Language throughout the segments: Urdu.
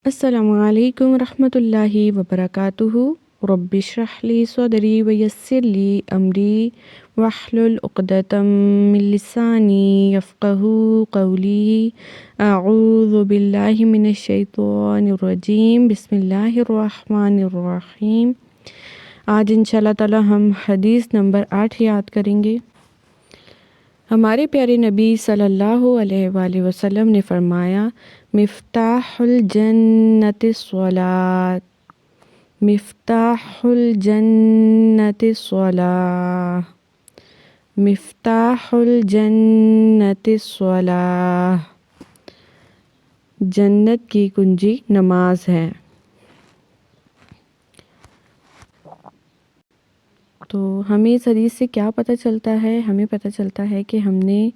السلام علیکم ورحمۃ اللہ وبرکاتہ۔ رب اشرح لی صدری ویسر لی امری واحلل عقدۃ من لسانی یفقہوا قولی۔ اعوذ باللہ من الشیطان الرجیم، بسم اللہ الرحمن الرحیم۔ آج انشاءاللہ تعالی ہم حدیث نمبر 8 یاد کریں گے۔ ہمارے پیارے نبی صلی اللہ علیہ وآلہ وسلم نے فرمایا، مفتاح الجنت الصلاۃ، مفتاح الجنت الصلاۃ، مفتاح الجنت الصلاۃ۔ جنت کی کنجی نماز ہے۔ تو ہمیں اس حدیث سے کیا پتہ چلتا ہے؟ ہمیں پتہ چلتا ہے کہ ہم نے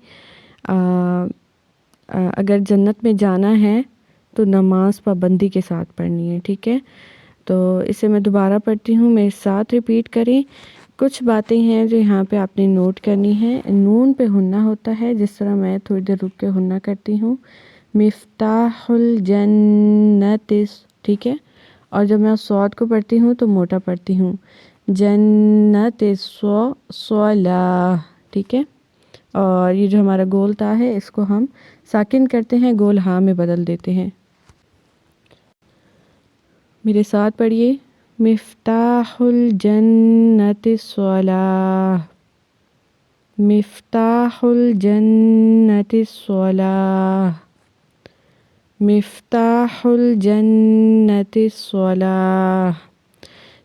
اگر جنت میں جانا ہے تو نماز پابندی کے ساتھ پڑھنی ہے، ٹھیک ہے؟ تو اسے میں دوبارہ پڑھتی ہوں، میرے ساتھ ریپیٹ کریں۔ کچھ باتیں ہیں جو یہاں پہ آپ نے نوٹ کرنی ہے۔ نون پہ ہننا ہوتا ہے، جس طرح میں تھوڑی دیر رک کے ہننا کرتی ہوں۔ مفتاح الجنت، ٹھیک ہے؟ اور جب میں صاد کو پڑھتی ہوں تو موٹا پڑھتی ہوں، جنت صلاح، ٹھیک ہے؟ اور یہ جو ہمارا گول تا ہے اس کو ہم ساکن کرتے ہیں، گول ہاں میں بدل دیتے ہیں۔ میرے ساتھ پڑھیے، مفتاح الجنت الصلاح، مفتاح الجنت الصلاح، مفتاح الجنت الصلاح۔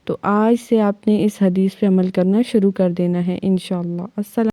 تو آج سے آپ نے اس حدیث پہ عمل کرنا شروع کر دینا ہے انشاءاللہ۔ السلام